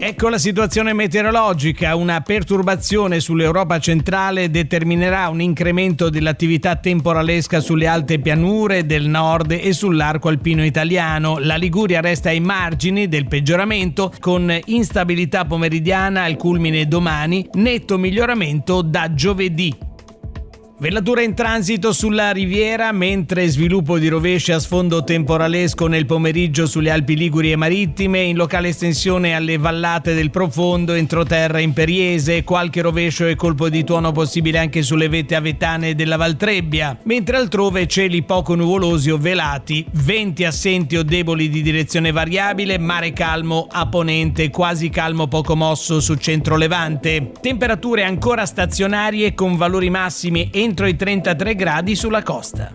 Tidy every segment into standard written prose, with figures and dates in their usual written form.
Ecco la situazione meteorologica. Una perturbazione sull'Europa centrale determinerà un incremento dell'attività temporalesca sulle alte pianure del nord e sull'arco alpino italiano. La Liguria resta ai margini del peggioramento, con instabilità pomeridiana al culmine domani, netto miglioramento da giovedì. Velatura in transito sulla Riviera, mentre sviluppo di rovesci a sfondo temporalesco nel pomeriggio sulle Alpi Liguri e Marittime, in locale estensione alle vallate del profondo, entroterra imperiese, qualche rovescio e colpo di tuono possibile anche sulle vette avetane della Valtrebbia, mentre altrove cieli poco nuvolosi o velati, venti assenti o deboli di direzione variabile, mare calmo a ponente, quasi calmo poco mosso su centro-levante. Temperature ancora stazionarie con valori massimi entro i 33 gradi sulla costa.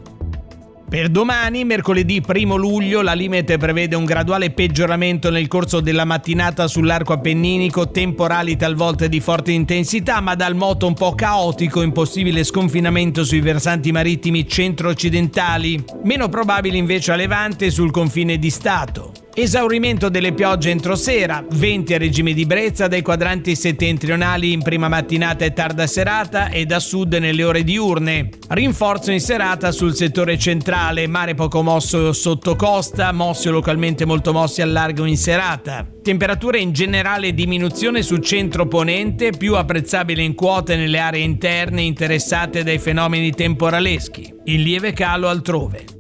Per domani, mercoledì 1 luglio, la Limete prevede un graduale peggioramento nel corso della mattinata sull'arco appenninico, temporali talvolta di forte intensità, ma dal moto un po' caotico, impossibile sconfinamento sui versanti marittimi centro-occidentali, meno probabile invece a levante sul confine di Stato. Esaurimento delle piogge entro sera, venti a regime di brezza dai quadranti settentrionali in prima mattinata e tarda serata e da sud nelle ore diurne. Rinforzo in serata sul settore centrale, mare poco mosso sotto costa, mossi o localmente molto mossi al largo in serata. Temperature in generale diminuzione su centro-ponente, più apprezzabile in quote nelle aree interne interessate dai fenomeni temporaleschi. In lieve calo altrove.